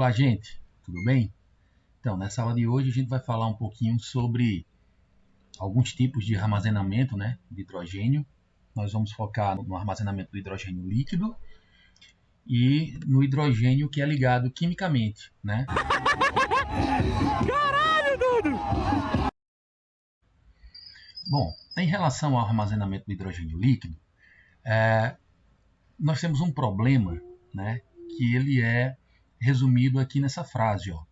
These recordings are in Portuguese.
Olá, gente, tudo bem? Então, nessa aula de hoje a gente vai falar um pouquinho sobre alguns tipos de armazenamento, né, de hidrogênio. Nós vamos focar no armazenamento do hidrogênio líquido e no hidrogênio que é ligado quimicamente, né? Caralho, Dudu! Bom, em relação ao armazenamento do hidrogênio líquido, nós temos um problema, né, que ele é resumido aqui nessa frase, ó.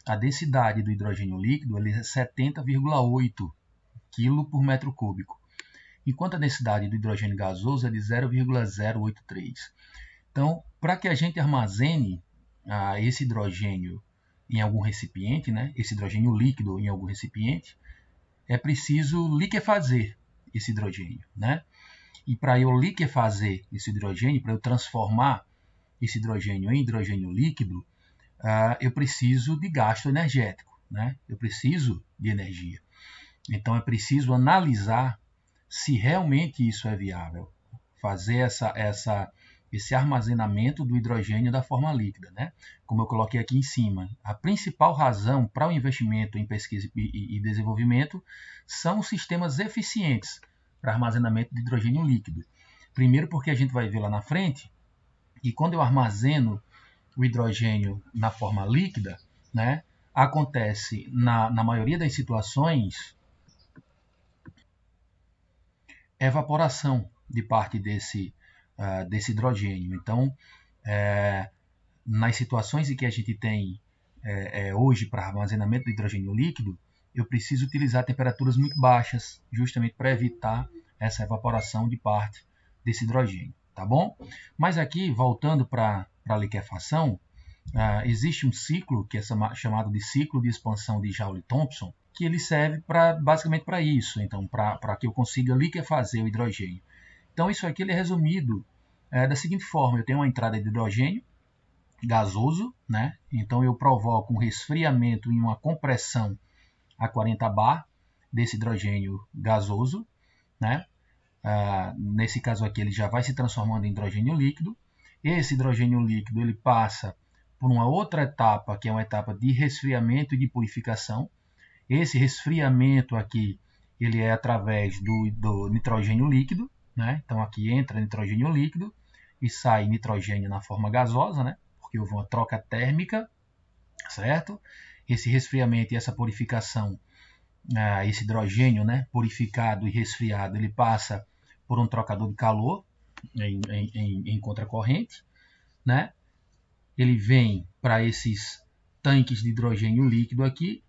A densidade do hidrogênio líquido ele é 70,8 kg por metro cúbico, enquanto a densidade do hidrogênio gasoso é de 0,083. Então, para que a gente armazene esse hidrogênio em algum recipiente, né, esse hidrogênio líquido em algum recipiente, é preciso liquefazer esse hidrogênio, né? E para eu liquefazer esse hidrogênio, para eu transformar esse hidrogênio em hidrogênio líquido, eu preciso de gasto energético, né? Eu preciso de energia. Então é preciso analisar se realmente isso é viável, fazer esse armazenamento do hidrogênio da forma líquida, né? Como eu coloquei aqui em cima, a principal razão para o investimento em pesquisa e desenvolvimento são os sistemas eficientes para armazenamento de hidrogênio líquido. Primeiro porque a gente vai ver lá na frente que quando eu armazeno o hidrogênio na forma líquida, né, acontece na maioria das situações evaporação de parte desse hidrogênio. Então, nas situações em que a gente tem hoje para armazenamento de hidrogênio líquido, eu preciso utilizar temperaturas muito baixas, justamente para evitar essa evaporação de parte desse hidrogênio, tá bom? Mas aqui, voltando para a liquefação, existe um ciclo que é chamado de ciclo de expansão de Joule-Thomson, que ele serve basicamente para isso, então para que eu consiga liquefazer o hidrogênio. Então isso aqui ele é resumido da seguinte forma: eu tenho uma entrada de hidrogênio gasoso, né? Então eu provoco um resfriamento e uma compressão a 40 bar desse hidrogênio gasoso, né? Nesse caso aqui ele já vai se transformando em hidrogênio líquido. Esse hidrogênio líquido ele passa por uma outra etapa, que é uma etapa de resfriamento e de purificação. Esse resfriamento aqui ele é através do nitrogênio líquido, né? Então aqui entra nitrogênio líquido e sai nitrogênio na forma gasosa, né? Porque houve uma troca térmica, certo? Esse resfriamento e essa purificação, esse hidrogênio, né, purificado e resfriado, ele passa por um trocador de calor em contracorrente, né? Ele vem para esses tanques de hidrogênio líquido aqui,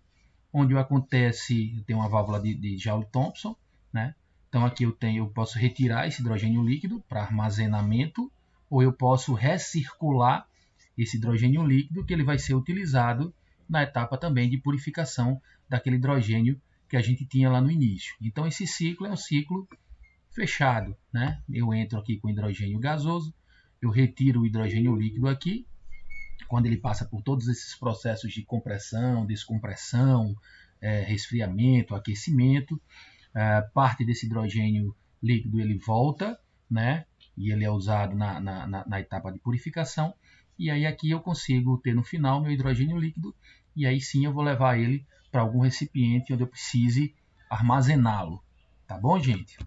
onde acontece, tem uma válvula de Joule-Thomson, né? Então aqui eu posso retirar esse hidrogênio líquido para armazenamento, ou eu posso recircular esse hidrogênio líquido, que ele vai ser utilizado na etapa também de purificação daquele hidrogênio que a gente tinha lá no início. Então esse ciclo é um ciclo fechado, né? Eu entro aqui com hidrogênio gasoso, eu retiro o hidrogênio líquido aqui, quando ele passa por todos esses processos de compressão, descompressão, resfriamento, aquecimento, parte desse hidrogênio líquido ele volta, né? E ele é usado na etapa de purificação. E aí aqui eu consigo ter no final meu hidrogênio líquido, e aí sim eu vou levar ele para algum recipiente onde eu precise armazená-lo. Tá bom, gente?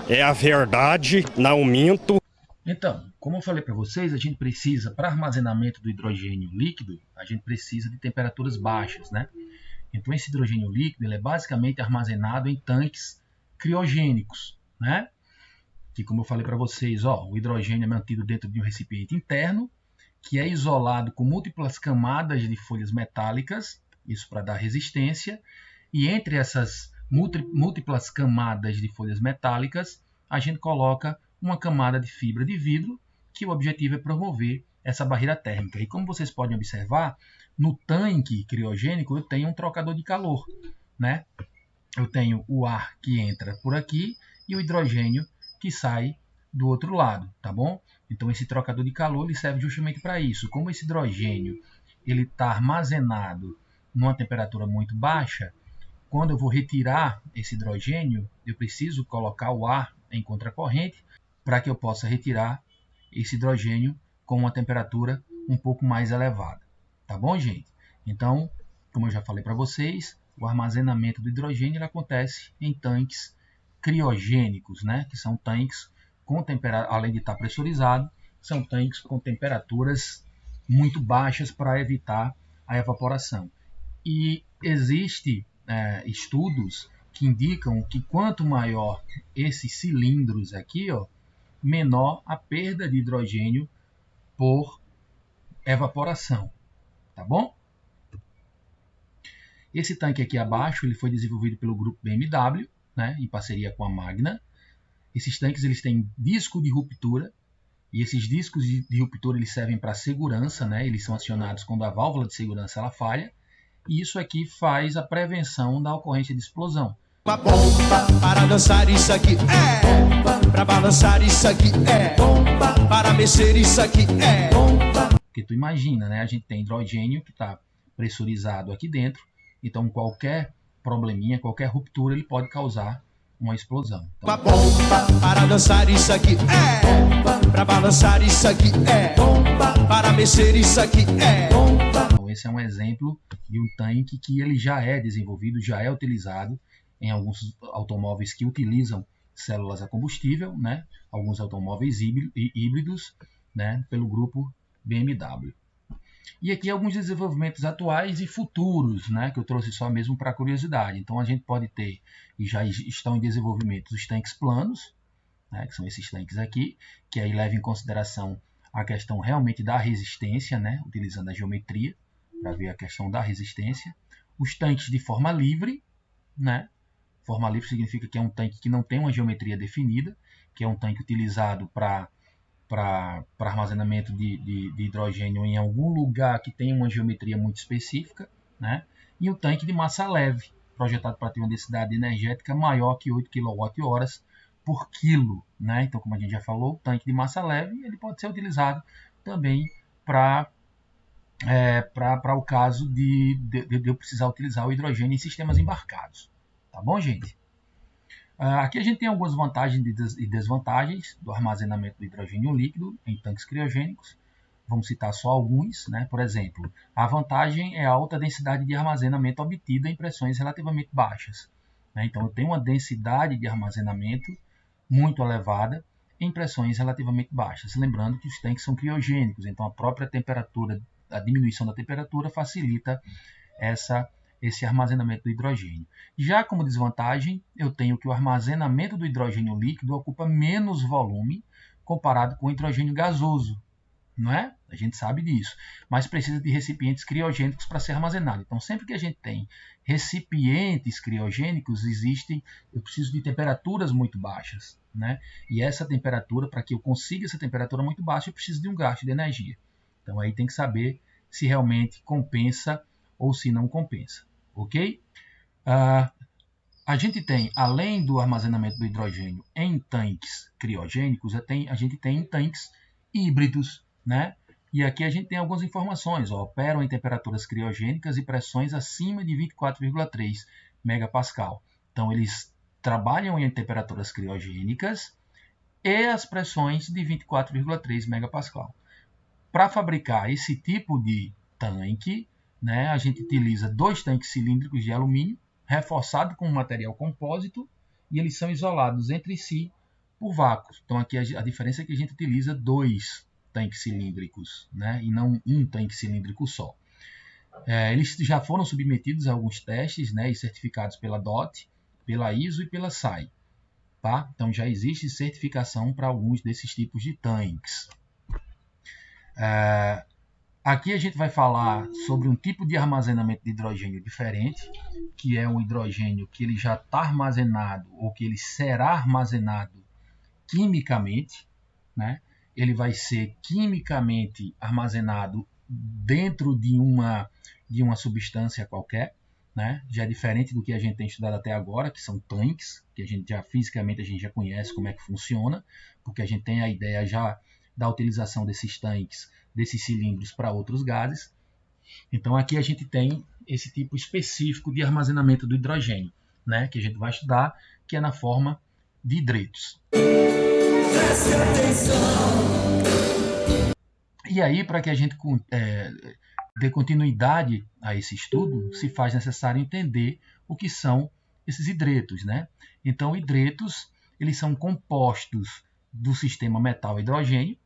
É a verdade, não minto. Então, como eu falei para vocês, a gente precisa, para armazenamento do hidrogênio líquido, a gente precisa de temperaturas baixas, né? Então esse hidrogênio líquido ele é basicamente armazenado em tanques criogênicos, né? Que, como eu falei para vocês, ó, o hidrogênio é mantido dentro de um recipiente interno, que é isolado com múltiplas camadas de folhas metálicas, isso para dar resistência, e entre essas múltiplas camadas de folhas metálicas, a gente coloca uma camada de fibra de vidro, que o objetivo é promover essa barreira térmica. E como vocês podem observar, no tanque criogênico eu tenho um trocador de calor, né? Eu tenho o ar que entra por aqui e o hidrogênio que sai do outro lado, tá bom? Então esse trocador de calor ele serve justamente para isso. Como esse hidrogênio ele está armazenado numa temperatura muito baixa, quando eu vou retirar esse hidrogênio, eu preciso colocar o ar em contracorrente para que eu possa retirar esse hidrogênio com uma temperatura um pouco mais elevada. Tá bom, gente? Então, como eu já falei para vocês, o armazenamento do hidrogênio ele acontece em tanques criogênicos, né? Que são tanques com temperatura, além de estar pressurizado, são tanques com temperaturas muito baixas para evitar a evaporação. E existe estudos que indicam que quanto maior esses cilindros aqui, ó, menor a perda de hidrogênio por evaporação, tá bom? Esse tanque aqui abaixo ele foi desenvolvido pelo grupo BMW, né, em parceria com a Magna. Esses tanques eles têm disco de ruptura, e esses discos de ruptura eles servem para segurança, né, eles são acionados quando a válvula de segurança ela falha, e isso aqui faz a prevenção da ocorrência de explosão. Uma bomba para dançar isso aqui bomba, para balançar isso aqui bomba, para mexer isso aqui bomba. Porque tu imagina, né, a gente tem hidrogênio que está pressurizado aqui dentro, então qualquer probleminha, qualquer ruptura, ele pode causar uma explosão. Então, uma bomba para dançar isso aqui bomba, para balançar isso aqui bomba, para mexer isso aqui bomba. Então, esse é um exemplo de um tanque que ele já é desenvolvido, já é utilizado em alguns automóveis que utilizam células a combustível, né? Alguns automóveis híbridos, né? Pelo grupo BMW. E aqui alguns desenvolvimentos atuais e futuros, né, que eu trouxe só mesmo para curiosidade. Então a gente pode ter, e já estão em desenvolvimento, os tanques planos, né, que são esses tanques aqui, que aí levam em consideração a questão realmente da resistência, né, utilizando a geometria para ver a questão da resistência. Os tanques de forma livre, né, forma livre significa que é um tanque que não tem uma geometria definida, que é um tanque utilizado para armazenamento de hidrogênio em algum lugar que tenha uma geometria muito específica, né? E o tanque de massa leve, projetado para ter uma densidade energética maior que 8 kWh por quilo, né? Então, como a gente já falou, o tanque de massa leve ele pode ser utilizado também para o caso de eu precisar utilizar o hidrogênio em sistemas embarcados. Tá bom, gente? Aqui a gente tem algumas vantagens e desvantagens do armazenamento do hidrogênio líquido em tanques criogênicos. Vamos citar só alguns, né? Por exemplo, a vantagem é a alta densidade de armazenamento obtida em pressões relativamente baixas, né? Então, eu tenho uma densidade de armazenamento muito elevada em pressões relativamente baixas. Lembrando que os tanques são criogênicos, então a própria temperatura, a diminuição da temperatura facilita esse armazenamento do hidrogênio. Já como desvantagem, eu tenho que o armazenamento do hidrogênio líquido ocupa menos volume comparado com o hidrogênio gasoso, não é? A gente sabe disso, mas precisa de recipientes criogênicos para ser armazenado. Então, sempre que a gente tem recipientes criogênicos, eu preciso de temperaturas muito baixas, né? E essa temperatura, para que eu consiga essa temperatura muito baixa, eu preciso de um gasto de energia. Então, aí tem que saber se realmente compensa ou se não compensa. Ok? A gente tem, além do armazenamento do hidrogênio em tanques criogênicos, a gente tem tanques híbridos, né? E aqui a gente tem algumas informações. Operam em temperaturas criogênicas e pressões acima de 24,3 megapascal. Então, eles trabalham em temperaturas criogênicas e as pressões de 24,3 megapascal. Para fabricar esse tipo de tanque, né, a gente utiliza 2 tanques cilíndricos de alumínio, reforçado com um material compósito, e eles são isolados entre si por vácuo. Então aqui a diferença é que a gente utiliza 2 tanques cilíndricos, né, e não um tanque cilíndrico só. Eles já foram submetidos a alguns testes, né, e certificados pela DOT, pela ISO e pela SAE. Tá? Então já existe certificação para alguns desses tipos de tanques. Aqui a gente vai falar sobre um tipo de armazenamento de hidrogênio diferente, que é um hidrogênio que ele já está armazenado ou que ele será armazenado quimicamente, né? Ele vai ser quimicamente armazenado dentro de uma substância qualquer, né? Já é diferente do que a gente tem estudado até agora, que são tanques, que a gente fisicamente a gente já conhece como é que funciona, porque a gente tem a ideia já da utilização desses tanques, desses cilindros para outros gases. Então aqui a gente tem esse tipo específico de armazenamento do hidrogênio, né, que a gente vai estudar, que é na forma de hidretos. E aí, para que a gente de continuidade a esse estudo, se faz necessário entender o que são esses hidretos, né? Então, hidretos, eles são compostos do sistema metal-hidrogênio,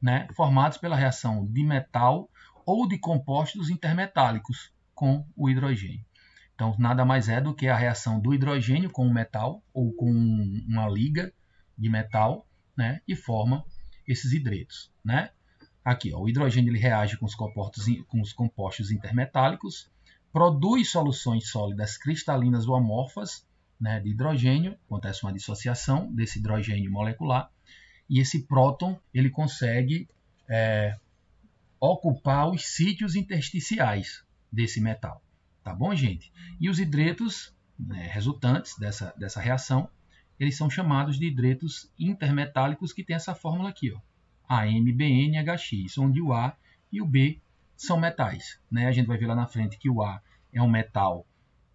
né, formados pela reação de metal ou de compostos intermetálicos com o hidrogênio. Então, nada mais é do que a reação do hidrogênio com o metal ou com uma liga de metal, né, e forma esses hidretos, né? Aqui, ó, o hidrogênio ele reage com os compostos intermetálicos, produz soluções sólidas cristalinas ou amorfas, né, de hidrogênio, acontece uma dissociação desse hidrogênio molecular, e esse próton ele consegue ocupar os sítios intersticiais desse metal. Tá bom, gente? E os hidretos, né, resultantes dessa reação, eles são chamados de hidretos intermetálicos, que tem essa fórmula aqui, ó, AMBNHX, onde o A e o B são metais, né? A gente vai ver lá na frente que o A é um metal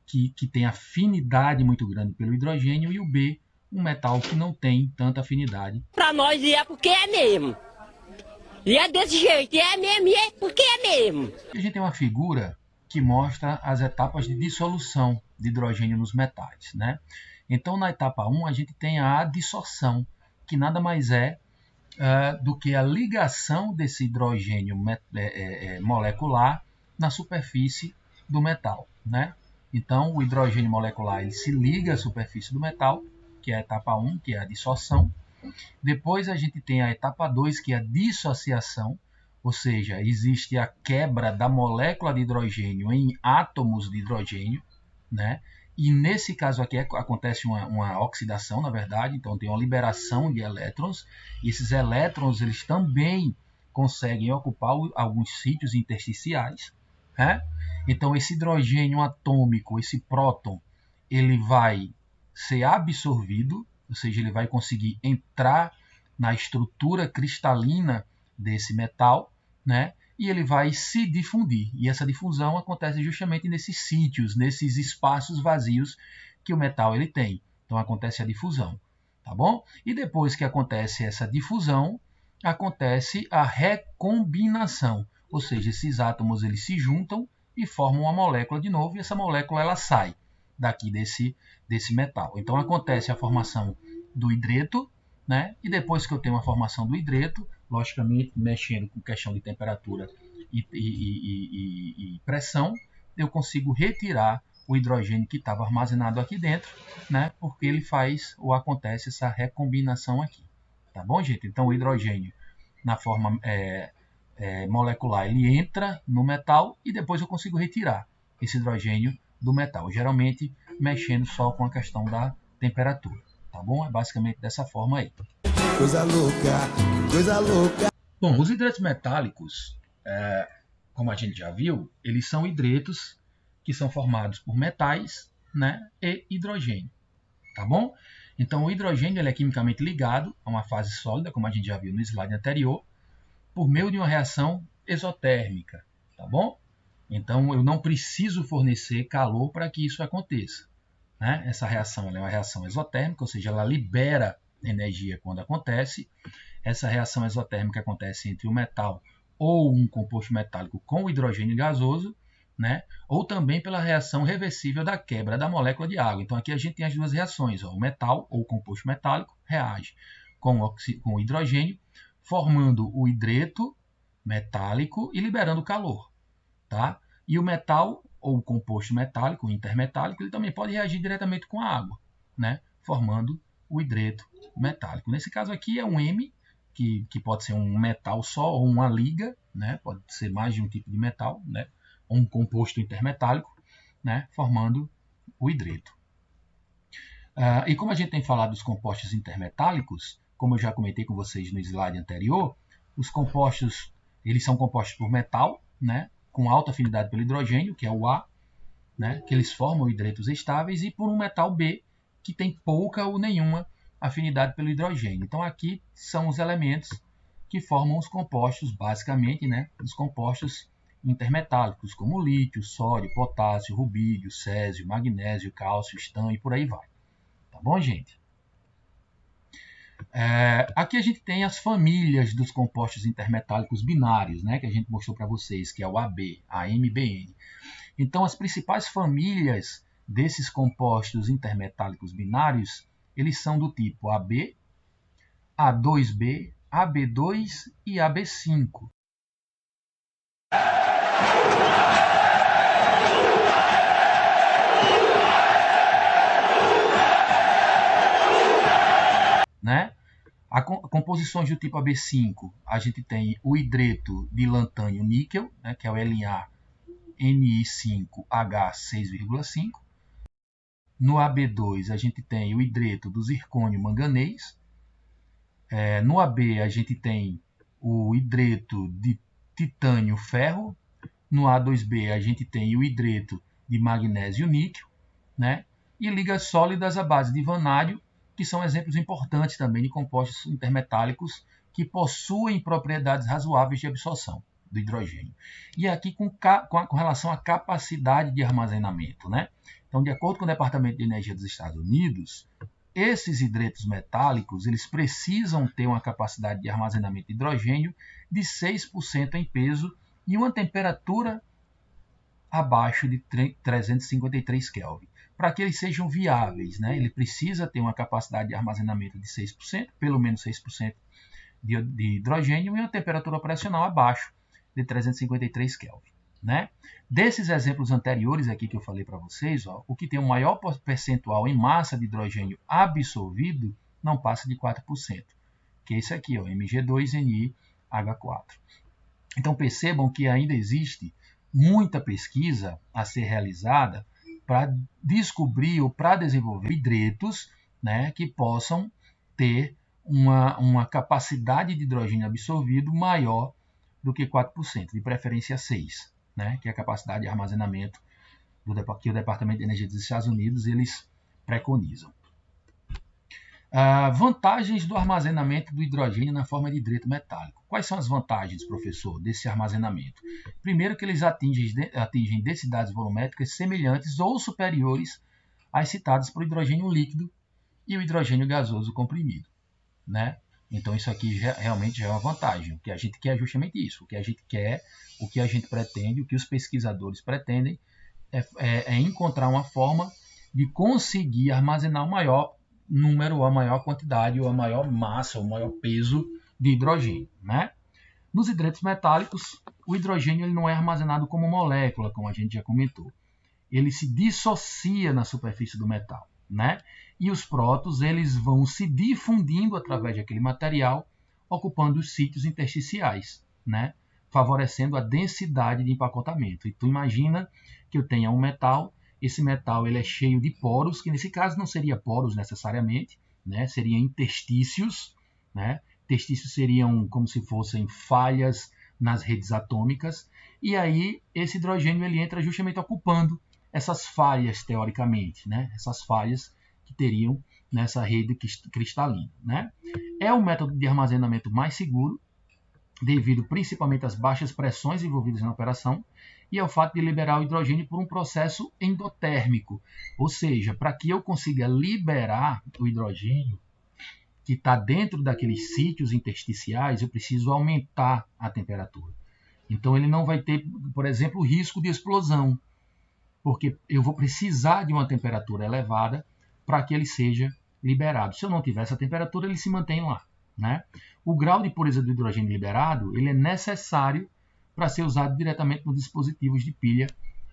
que tem afinidade muito grande pelo hidrogênio, e o B, um metal que não tem tanta afinidade. Para nós é porque é mesmo. E é desse jeito, é mesmo, e é porque é mesmo. A gente tem uma figura que mostra as etapas de dissolução de hidrogênio nos metais, né? Então, na etapa 1, a gente tem a adsorção, que nada mais é do que a ligação desse hidrogênio molecular na superfície do metal, né? Então, o hidrogênio molecular ele se liga à superfície do metal, que é a etapa 1, que é a dissorção. Depois a gente tem a etapa 2, que é a dissociação, ou seja, existe a quebra da molécula de hidrogênio em átomos de hidrogênio, né? E nesse caso aqui acontece uma oxidação, na verdade, então tem uma liberação de elétrons, e esses elétrons eles também conseguem ocupar alguns sítios intersticiais, né? Então esse hidrogênio atômico, esse próton, ele vai ser absorvido, ou seja, ele vai conseguir entrar na estrutura cristalina desse metal, né? E ele vai se difundir. E essa difusão acontece justamente nesses sítios, nesses espaços vazios que o metal ele tem. Então acontece a difusão, tá bom? E depois que acontece essa difusão, acontece a recombinação, ou seja, esses átomos eles se juntam e formam uma molécula de novo, e essa molécula ela sai daqui desse metal. Então acontece a formação do hidreto, né? E depois que eu tenho a formação do hidreto, logicamente mexendo com questão de temperatura e pressão, eu consigo retirar o hidrogênio que estava armazenado aqui dentro, né? Porque ele faz ou acontece essa recombinação aqui, tá bom, gente? Então o hidrogênio na forma molecular ele entra no metal e depois eu consigo retirar esse hidrogênio do metal, geralmente mexendo só com a questão da temperatura, tá bom? É basicamente dessa forma aí. Coisa louca, coisa louca. Bom, os hidretos metálicos, como a gente já viu, eles são hidretos que são formados por metais, né, e hidrogênio, tá bom? Então o hidrogênio ele é quimicamente ligado a uma fase sólida, como a gente já viu no slide anterior, por meio de uma reação exotérmica, tá bom? Então eu não preciso fornecer calor para que isso aconteça, né? Essa reação ela é uma reação exotérmica, ou seja, ela libera energia quando acontece. Essa reação exotérmica acontece entre o metal ou um composto metálico com o hidrogênio gasoso, né? Ou também pela reação reversível da quebra da molécula de água. Então aqui a gente tem as duas reações, ó. O metal ou o composto metálico reage com o hidrogênio, formando o hidreto metálico e liberando calor, tá? E o metal ou o composto metálico, o intermetálico, ele também pode reagir diretamente com a água, né? Formando o hidreto metálico. Nesse caso aqui é um M, que pode ser um metal só ou uma liga, né? Pode ser mais de um tipo de metal, né? Ou um composto intermetálico, né? Formando o hidreto. E como a gente tem falado dos compostos intermetálicos, como eu já comentei com vocês no slide anterior, os compostos eles são compostos por metal, né? Com alta afinidade pelo hidrogênio, que é o A, né? Que eles formam hidretos estáveis, e por um metal B, que tem pouca ou nenhuma afinidade pelo hidrogênio. Então aqui são os elementos que formam os compostos, basicamente, né? Os compostos intermetálicos, como lítio, sódio, potássio, rubídio, césio, magnésio, cálcio, estânio e por aí vai. Tá bom, gente? Aqui a gente tem as famílias dos compostos intermetálicos binários, né, que a gente mostrou para vocês, que é o AB, AMBN. Então, as principais famílias desses compostos intermetálicos binários, eles são do tipo AB, A2B, AB2 e AB5. Né? Composições do tipo AB5, a gente tem o hidreto de lantânio níquel, né, que é o LaNi5H6,5. No AB2, a gente tem o hidreto do zircônio manganês. No AB, a gente tem o hidreto de titânio ferro. No A2B, a gente tem o hidreto de magnésio níquel, né? E ligas sólidas à base de vanádio, que são exemplos importantes também de compostos intermetálicos que possuem propriedades razoáveis de absorção do hidrogênio. E aqui com relação à capacidade de armazenamento, né? Então, de acordo com o Departamento de Energia dos Estados Unidos, esses hidretos metálicos eles precisam ter uma capacidade de armazenamento de hidrogênio de 6% em peso e uma temperatura abaixo de 353 Kelvin. Para que eles sejam viáveis, né? Ele precisa ter uma capacidade de armazenamento de 6%, pelo menos 6% de hidrogênio e uma temperatura operacional abaixo de 353 Kelvin. Né? Desses exemplos anteriores aqui que eu falei para vocês, ó, o que tem o maior percentual em massa de hidrogênio absorvido não passa de 4%, que é esse aqui, ó, Mg2NiH4. Então percebam que ainda existe muita pesquisa a ser realizada para descobrir ou para desenvolver hidretos, né, que possam ter uma capacidade de hidrogênio absorvido maior do que 4%, de preferência 6%, né, que é a capacidade de armazenamento que o Departamento de Energia dos Estados Unidos eles preconizam. Vantagens do armazenamento do hidrogênio na forma de hidreto metálico. Quais são as vantagens, professor, desse armazenamento? Primeiro, que eles atingem densidades volumétricas semelhantes ou superiores às citadas para o hidrogênio líquido e o hidrogênio gasoso comprimido, né? Então, isso aqui realmente já é uma vantagem. O que a gente quer é justamente isso. O que a gente quer, o que a gente pretende, o que os pesquisadores pretendem é encontrar uma forma de conseguir armazenar o maior número, a maior quantidade, ou a maior massa, o maior peso de hidrogênio, né? Nos hidretos metálicos, o hidrogênio ele não é armazenado como molécula, como a gente já comentou. Ele se dissocia na superfície do metal, né? E os prótons eles vão se difundindo através daquele material, ocupando os sítios intersticiais, né? Favorecendo a densidade de empacotamento. E tu imagina que eu tenha um metal, esse metal ele é cheio de poros, que nesse caso não seria poros necessariamente, né? Seriam interstícios, né? Interstícios seriam como se fossem falhas nas redes atômicas, e aí esse hidrogênio ele entra justamente ocupando essas falhas, teoricamente, né? Essas falhas que teriam nessa rede cristalina, né? É o método de armazenamento mais seguro, devido principalmente às baixas pressões envolvidas na operação e ao fato de liberar o hidrogênio por um processo endotérmico, ou seja, para que eu consiga liberar o hidrogênio que está dentro daqueles sítios intersticiais, eu preciso aumentar a temperatura. Então ele não vai ter, por exemplo, risco de explosão, porque eu vou precisar de uma temperatura elevada para que ele seja liberado. Se eu não tiver essa temperatura, ele se mantém lá, né? O grau de pureza do hidrogênio liberado ele é necessário para ser usado diretamente nos dispositivos de pilha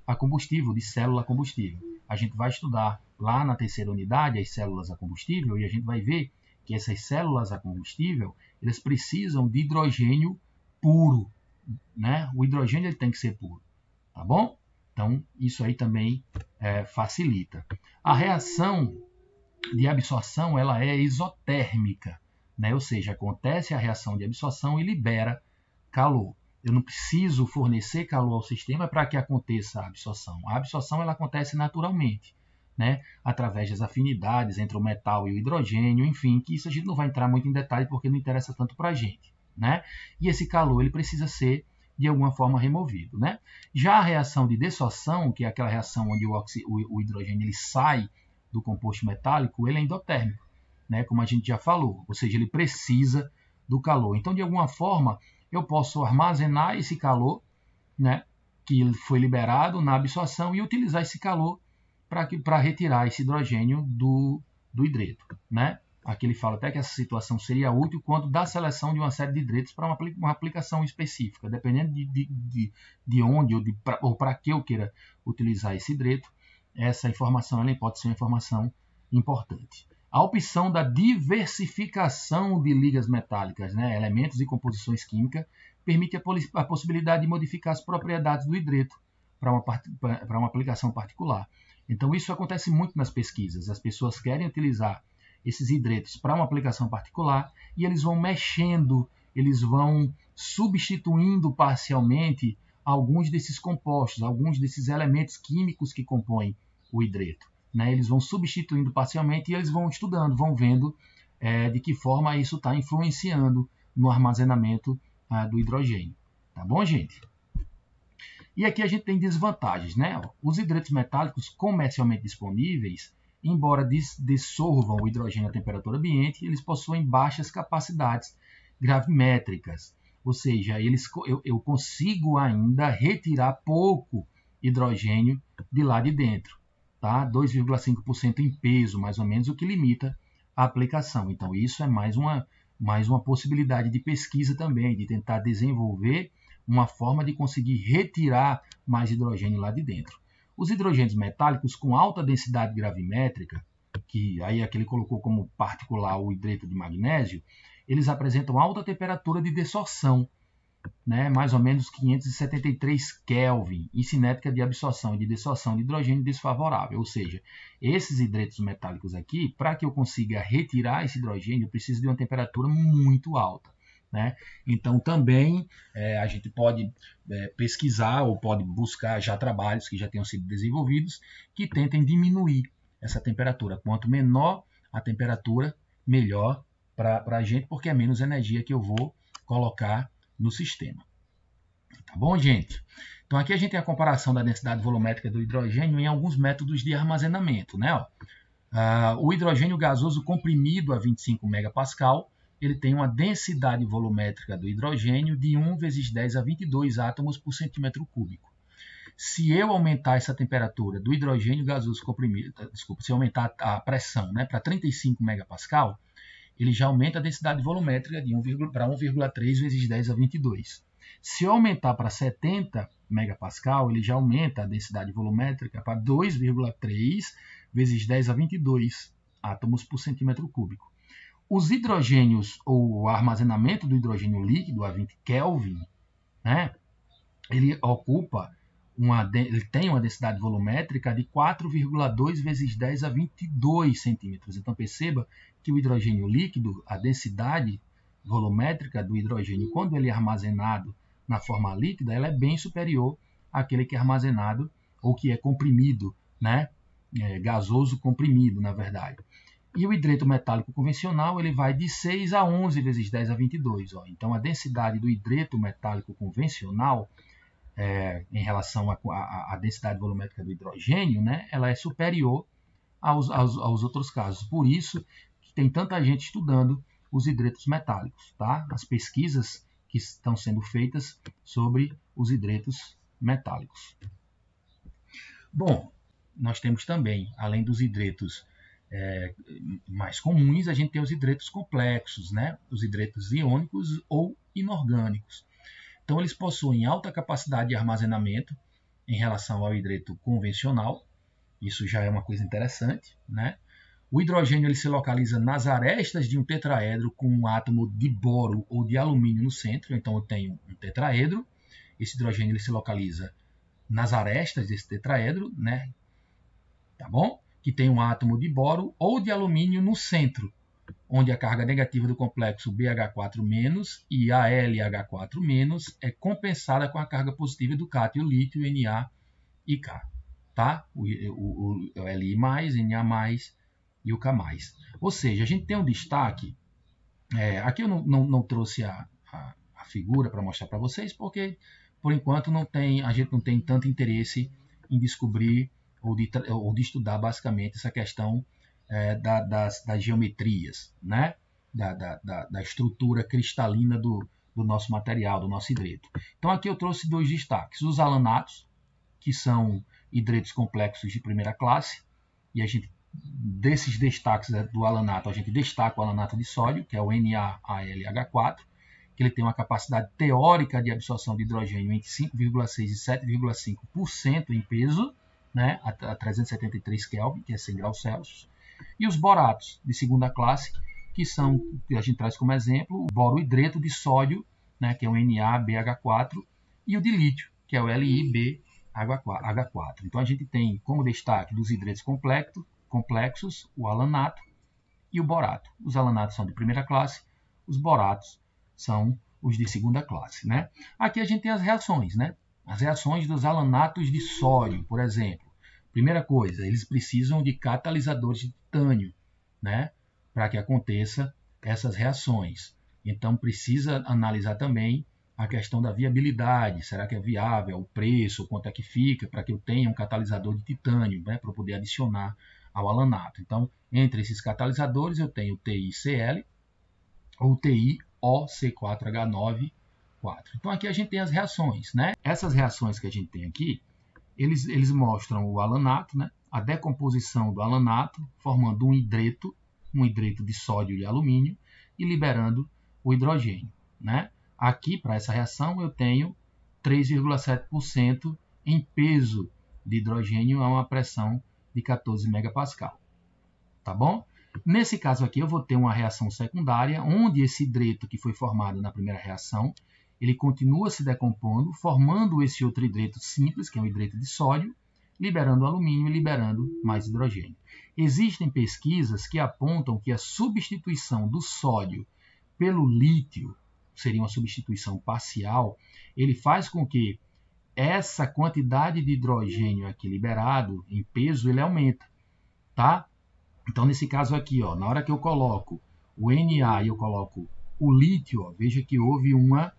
a combustível, de célula a combustível. A gente vai estudar lá na terceira unidade as células a combustível e a gente vai ver que essas células a combustível elas precisam de hidrogênio puro, né? O hidrogênio ele tem que ser puro, tá bom? Então, isso aí também facilita. A reação de absorção ela é isotérmica, né? Ou seja, acontece a reação de absorção e libera calor. Eu não preciso fornecer calor ao sistema para que aconteça a absorção. A absorção ela acontece naturalmente, né? Através das afinidades entre o metal e o hidrogênio, enfim, que isso a gente não vai entrar muito em detalhe porque não interessa tanto para a gente, né? E esse calor ele precisa ser de alguma forma removido, né? Já a reação de dessorção, que é aquela reação onde o hidrogênio ele sai do composto metálico, ele é endotérmico. né, como a gente já falou, ou seja, ele precisa do calor. Então, de alguma forma, eu posso armazenar esse calor, né, que foi liberado na absorção e utilizar esse calor para retirar esse hidrogênio do hidreto, né? Aqui ele fala até que essa situação seria útil quando da seleção de uma série de hidretos para uma aplicação específica, dependendo de onde ou para que eu queira utilizar esse hidreto. Essa informação ela pode ser uma informação importante. A opção da diversificação de ligas metálicas, né, elementos e composições químicas, permite a possibilidade de modificar as propriedades do hidreto para uma aplicação particular. Então, isso acontece muito nas pesquisas. As pessoas querem utilizar esses hidretos para uma aplicação particular e eles vão mexendo, eles vão substituindo parcialmente alguns desses compostos, alguns desses elementos químicos que compõem o hidreto, né? Eles vão substituindo parcialmente e eles vão estudando, vão vendo de que forma isso está influenciando no armazenamento do hidrogênio. Tá bom, gente? E aqui a gente tem desvantagens, né? Os hidretos metálicos comercialmente disponíveis, embora dissolvam o hidrogênio à temperatura ambiente, eles possuem baixas capacidades gravimétricas, ou seja, eu consigo ainda retirar pouco hidrogênio de lá de dentro, tá? 2,5% em peso, mais ou menos, o que limita a aplicação. Então, isso é mais uma possibilidade de pesquisa também, de tentar desenvolver uma forma de conseguir retirar mais hidrogênio lá de dentro. Os hidrogênios metálicos com alta densidade gravimétrica, que aí aqui ele colocou como particular o hidreto de magnésio, eles apresentam alta temperatura de desorção, né, mais ou menos 573 Kelvin, e cinética de absorção e de desorção de hidrogênio desfavorável. Ou seja, esses hidretos metálicos aqui, para que eu consiga retirar esse hidrogênio, eu preciso de uma temperatura muito alta, né? Então, também a gente pode pesquisar ou pode buscar já trabalhos que já tenham sido desenvolvidos que tentem diminuir essa temperatura. Quanto menor a temperatura, melhor para a gente, porque é menos energia que eu vou colocar no sistema. Tá bom, gente? Então, aqui a gente tem a comparação da densidade volumétrica do hidrogênio em alguns métodos de armazenamento, né? O hidrogênio gasoso comprimido a 25 megapascal, ele tem uma densidade volumétrica do hidrogênio de 1 vezes 10 a 22 átomos por centímetro cúbico. Se eu aumentar essa temperatura do hidrogênio gasoso comprimido, se eu aumentar a pressão, né, para 35 megapascal, ele já aumenta a densidade volumétrica para 1,3 vezes 10 a 22. Se eu aumentar para 70 megapascal, ele já aumenta a densidade volumétrica para 2,3 vezes 10 a 22 átomos por centímetro cúbico. Os hidrogênios, ou o armazenamento do hidrogênio líquido a 20 Kelvin, né, ele tem uma densidade volumétrica de 4,2 vezes 10 a 22 centímetros. Então, perceba que o hidrogênio líquido, a densidade volumétrica do hidrogênio, quando ele é armazenado na forma líquida, ela é bem superior àquele que é armazenado ou que é comprimido, né, gasoso comprimido, na verdade. E o hidreto metálico convencional ele vai de 6 a 11 vezes 10 a 22. Ó. Então, a densidade do hidreto metálico convencional, em relação à densidade volumétrica do hidrogênio, né, ela é superior aos outros casos. Por isso que tem tanta gente estudando os hidretos metálicos. Tá? As pesquisas que estão sendo feitas sobre os hidretos metálicos. Bom, nós temos também, além dos hidretos mais comuns, a gente tem os hidretos complexos, né? Os hidretos iônicos ou inorgânicos. Então, eles possuem alta capacidade de armazenamento em relação ao hidreto convencional. Isso já é uma coisa interessante, né? O hidrogênio ele se localiza nas arestas de um tetraedro com um átomo de boro ou de alumínio no centro. Então, eu tenho um tetraedro. Esse hidrogênio ele se localiza nas arestas desse tetraedro, né? Tá bom? Que tem um átomo de boro ou de alumínio no centro, onde a carga negativa do complexo BH4- e AlH4- é compensada com a carga positiva do cátion lítio Na e K. Tá? O Li+, Na+, e o K+. Ou seja, a gente tem um destaque, aqui eu não trouxe a figura para mostrar para vocês, porque por enquanto a gente não tem tanto interesse em descobrir ou de estudar basicamente essa questão das geometrias, né? Da estrutura cristalina do nosso material, do nosso hidreto. Então aqui eu trouxe dois destaques. Os alanatos, que são hidretos complexos de primeira classe, e desses destaques do alanato, a gente destaca o alanato de sódio, que é o NaAlH4, que ele tem uma capacidade teórica de absorção de hidrogênio entre 5,6% e 7,5% em peso, né, a 373 Kelvin, que é 100 graus Celsius. E os boratos de segunda classe, que a gente traz como exemplo o borohidreto de sódio, né, que é o NaBH4, e o de lítio, que é o LiBH4. Então a gente tem como destaque dos hidretos complexos o alanato e o borato. Os alanatos são de primeira classe, os boratos são os de segunda classe, né? Aqui a gente tem as reações, né? As reações dos alanatos de sódio, por exemplo. Primeira coisa, eles precisam de catalisadores de titânio, né? Para que aconteça essas reações. Então precisa analisar também a questão da viabilidade. Será que é viável? O preço, quanto é que fica para que eu tenha um catalisador de titânio, né? Para eu poder adicionar ao alanato. Então, entre esses catalisadores eu tenho o TiCl ou TiOC4H9. Então aqui a gente tem as reações, né? Essas reações que a gente tem aqui, eles mostram o alanato, né? A decomposição do alanato, formando um hidreto de sódio e alumínio, e liberando o hidrogênio, né? Aqui, para essa reação, eu tenho 3,7% em peso de hidrogênio a uma pressão de 14 megapascal. Tá bom? Nesse caso aqui, eu vou ter uma reação secundária, onde esse hidreto que foi formado na primeira reação, ele continua se decompondo, formando esse outro hidreto simples, que é um hidreto de sódio, liberando alumínio e liberando mais hidrogênio. Existem pesquisas que apontam que a substituição do sódio pelo lítio, seria uma substituição parcial, ele faz com que essa quantidade de hidrogênio aqui liberado em peso, ele aumenta, tá? Então, nesse caso aqui, ó, na hora que eu coloco o Na e eu coloco o lítio, ó, veja que houve uma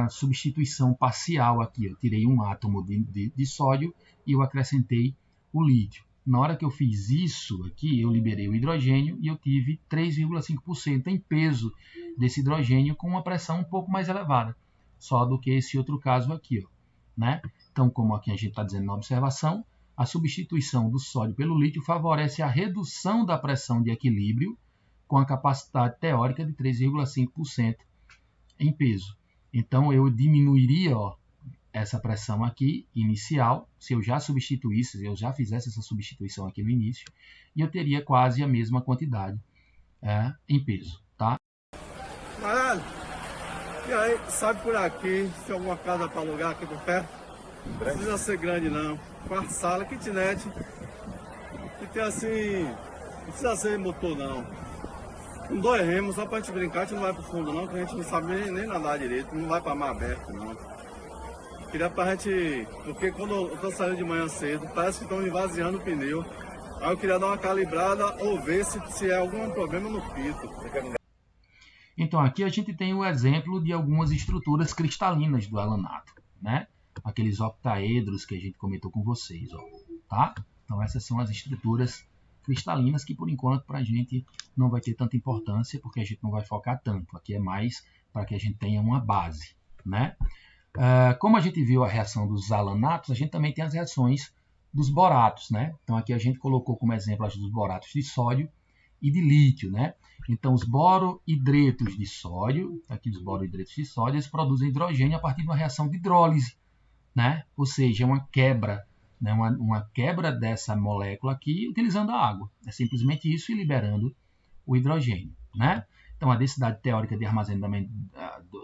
substituição parcial aqui. Eu tirei um átomo de sódio e eu acrescentei o lítio. Na hora que eu fiz isso aqui, eu liberei o hidrogênio e eu tive 3,5% em peso desse hidrogênio com uma pressão um pouco mais elevada, só do que esse outro caso aqui, ó, né? Então, como aqui a gente está dizendo na observação, a substituição do sódio pelo lítio favorece a redução da pressão de equilíbrio com a capacidade teórica de 3,5% em peso. Então, eu diminuiria, ó, essa pressão aqui, inicial, se eu já fizesse essa substituição aqui no início, e eu teria quase a mesma quantidade em peso, tá? Caralho, e aí, sabe por aqui, se tem alguma casa para alugar aqui por perto? Não precisa ser grande não, quarto, sala, kitnet, e tem assim, não precisa ser motor não. Com 2 remos, só pra gente brincar, a gente não vai pro fundo não, porque a gente não sabe nem nadar direito, não vai pra mar aberto não. Queria pra gente, porque quando eu tô saindo de manhã cedo, parece que estão esvaziando o pneu. Aí eu queria dar uma calibrada ou ver se é algum problema no pito. Então aqui a gente tem o exemplo de algumas estruturas cristalinas do alanato, né? Aqueles octaedros que a gente comentou com vocês, ó, tá? Então essas são as estruturas cristalinas que por enquanto para a gente não vai ter tanta importância, porque a gente não vai focar tanto. Aqui é mais para que a gente tenha uma base, né? Como a gente viu a reação dos alanatos, a gente também tem as reações dos boratos, né? Então aqui a gente colocou como exemplo as dos boratos de sódio e de lítio, né? Então os borohidretos de sódio, aqui os borohidretos de sódio, eles produzem hidrogênio a partir de uma reação de hidrólise, né? Ou seja, uma quebra, né? uma quebra dessa molécula aqui utilizando a água. É simplesmente isso e liberando o hidrogênio, né? Então, a densidade teórica de armazenamento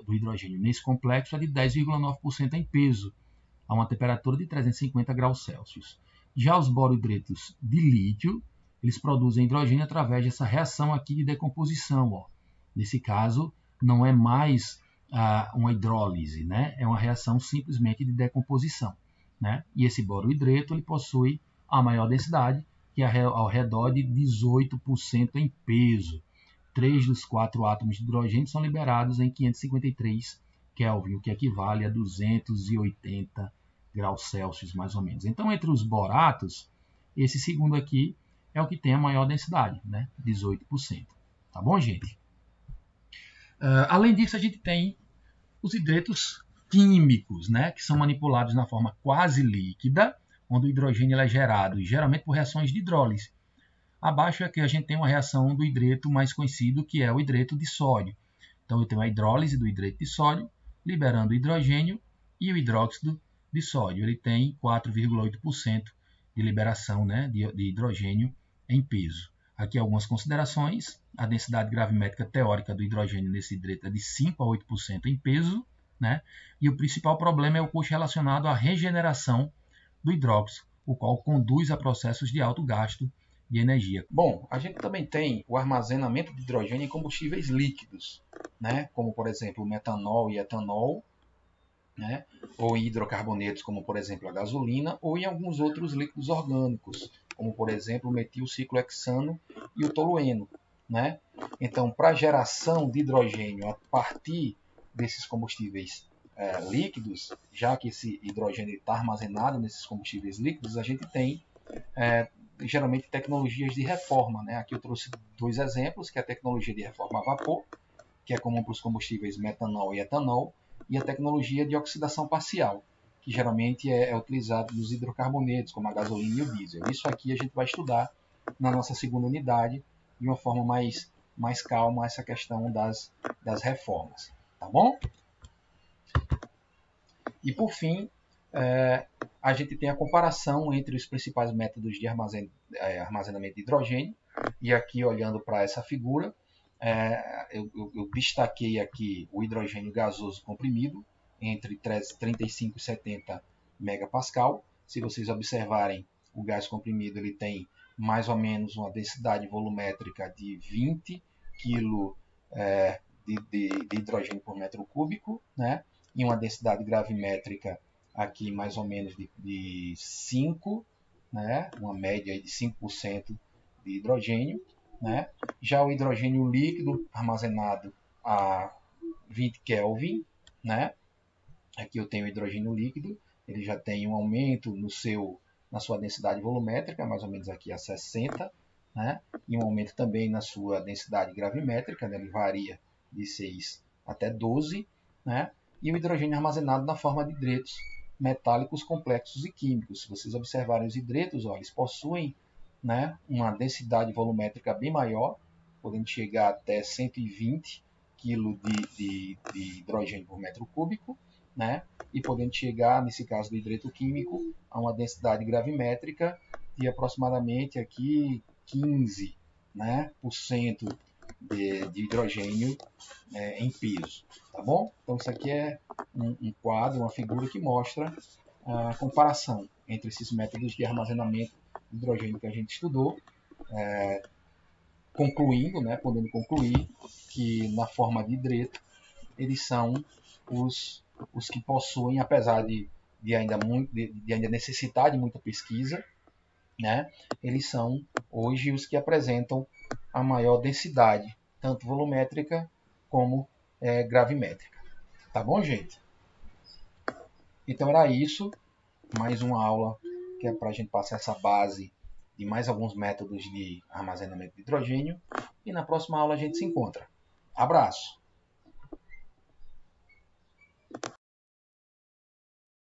do hidrogênio nesse complexo é de 10,9% em peso, a uma temperatura de 350 graus Celsius. Já os borohidretos de lítio, eles produzem hidrogênio através dessa reação aqui de decomposição. Ó. Nesse caso, não é mais uma hidrólise, né? É uma reação simplesmente de decomposição, né? E esse borohidreto ele possui a maior densidade, que é ao redor de 18% em peso. 3 dos 4 átomos de hidrogênio são liberados em 553 Kelvin, o que equivale a 280 graus Celsius, mais ou menos. Então, entre os boratos, esse segundo aqui é o que tem a maior densidade, né? 18%. Tá bom, gente? Além disso, a gente tem os hidretos químicos, né? Que são manipulados na forma quase líquida, onde o hidrogênio é gerado, geralmente por reações de hidrólise. Abaixo é que a gente tem uma reação do hidreto mais conhecido, que é o hidreto de sódio. Então, eu tenho a hidrólise do hidreto de sódio, liberando o hidrogênio, e o hidróxido de sódio. Ele tem 4,8% de liberação, né, de hidrogênio em peso. Aqui algumas considerações. A densidade gravimétrica teórica do hidrogênio nesse hidreto é de 5 a 8% em peso, né? E o principal problema é o custo relacionado à regeneração do hidróxido, o qual conduz a processos de alto gasto de energia. Bom, a gente também tem o armazenamento de hidrogênio em combustíveis líquidos, né? Como, por exemplo, metanol e etanol, né? Ou em hidrocarbonetos, como, por exemplo, a gasolina, ou em alguns outros líquidos orgânicos, como, por exemplo, o metilciclohexano e o tolueno, né? Então, para a geração de hidrogênio a partir desses combustíveis líquidos, já que esse hidrogênio está armazenado nesses combustíveis líquidos, a gente tem geralmente tecnologias de reforma, né? Aqui eu trouxe dois exemplos, que é a tecnologia de reforma a vapor, que é comum para os combustíveis metanol e etanol, e a tecnologia de oxidação parcial, que geralmente é utilizado nos hidrocarbonetos, como a gasolina e o diesel. Isso aqui a gente vai estudar na nossa segunda unidade, de uma forma mais calma, essa questão das reformas. Tá bom? E por fim, a gente tem a comparação entre os principais métodos de armazenamento de hidrogênio. E aqui, olhando para essa figura, eu destaquei aqui o hidrogênio gasoso comprimido, entre 35 e 70 megapascal. Se vocês observarem, o gás comprimido ele tem mais ou menos uma densidade volumétrica de 20 kg de hidrogênio por metro cúbico, né? E uma densidade gravimétrica aqui mais ou menos de 5, né? Uma média de 5% de hidrogênio, né? Já o hidrogênio líquido armazenado a 20 Kelvin, né? Aqui eu tenho o hidrogênio líquido, ele já tem um aumento na sua densidade volumétrica, mais ou menos aqui a 60, né? E um aumento também na sua densidade gravimétrica, né? Ele varia de 6 até 12, né? E o hidrogênio armazenado na forma de hidretos metálicos complexos e químicos. Se vocês observarem os hidretos, eles possuem, né, uma densidade volumétrica bem maior, podendo chegar até 120 kg de hidrogênio por metro cúbico, né, e podendo chegar, nesse caso do hidreto químico, a uma densidade gravimétrica de aproximadamente aqui 15%, né, de hidrogênio em peso, tá bom? Então isso aqui é um quadro, uma figura que mostra a comparação entre esses métodos de armazenamento de hidrogênio que a gente estudou, concluindo, né, podendo concluir que na forma de hidreto eles são os que possuem, apesar de ainda necessitar de muita pesquisa, né, eles são hoje os que apresentam a maior densidade, tanto volumétrica como gravimétrica. Tá bom, gente? Então era isso, mais uma aula que é para a gente passar essa base de mais alguns métodos de armazenamento de hidrogênio, e na próxima aula a gente se encontra. Abraço!